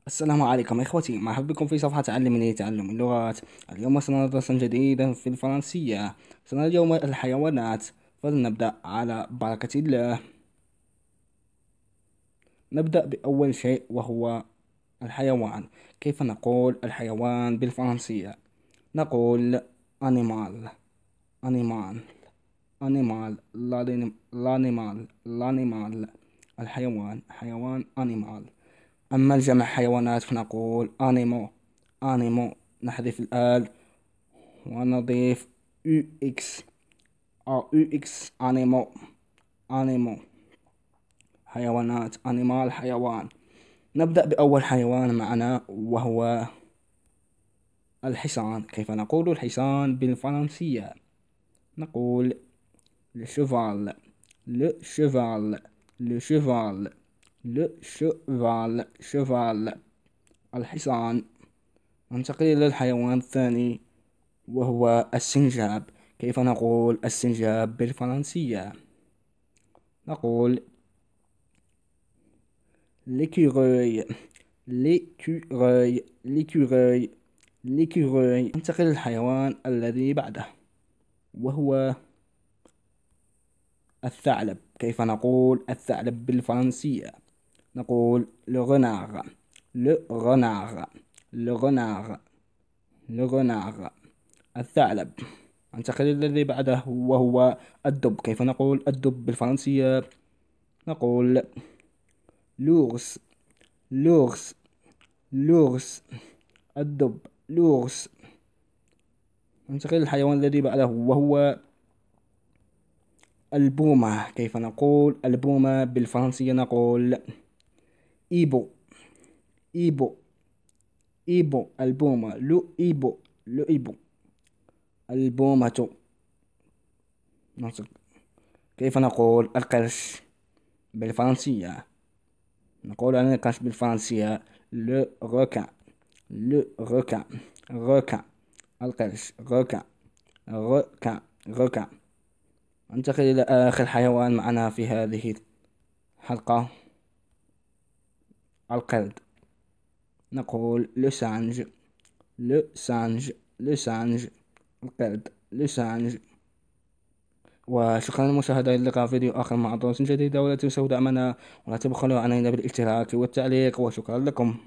السلام عليكم إخوتي، مرحبا بكم في صفحة علمني تعلم اللغات. اليوم سنرى درسا جديدا في الفرنسية. سنرى اليوم الحيوانات، فلنبدأ على بركة الله. نبدأ بأول شيء وهو الحيوان. كيف نقول الحيوان بالفرنسية؟ نقول animal animal animal l'animal. الحيوان حيوان animal. أما الجمع حيوانات فنقول أنيمو. نحذف الآل ونضيف UX أنيمو. حيوانات أنيمال حيوان. نبدأ بأول حيوان معنا وهو الحصان. كيف نقول الحصان بالفرنسية؟ نقول لشفال لشفال لشفال شفال. الحصان. ننتقل إلى الحيوان الثاني وهو السنجاب. كيف نقول السنجاب بالفرنسية؟ نقول l'écureuil l'écureuil. ننتقل للحيوان الذي بعده وهو الثعلب. كيف نقول الثعلب بالفرنسية؟ نقول le renard le renard le renard le renard. الثعلب. ننتقل الذي بعده وهو الدب. كيف نقول الدب بالفرنسية؟ نقول لورس لورس لورس. الدب لورس. ننتقل للحيوان الذي بعده وهو البومة. كيف نقول البومة بالفرنسية؟ نقول إيبو إيبو إيبو. البومة لو إيبو لو إيبو. البومة. كيف نقول القرش بالفرنسية؟ نقول عن القرش بالفرنسية لو requin لو requin requin. القرش requin requin requin. ننتقل إلى آخر حيوان معنا في هذه الحلقة، القرد. نقول لو سانج لو سانج لو سانج. القرد لو سانج. وشكرا للمشاهدة. إلى اللقاء في فيديو آخر مع دروس جديدة، ولا تنسوا دعمنا ولا تبخلوا علينا بالاشتراك والتعليق، وشكرا لكم.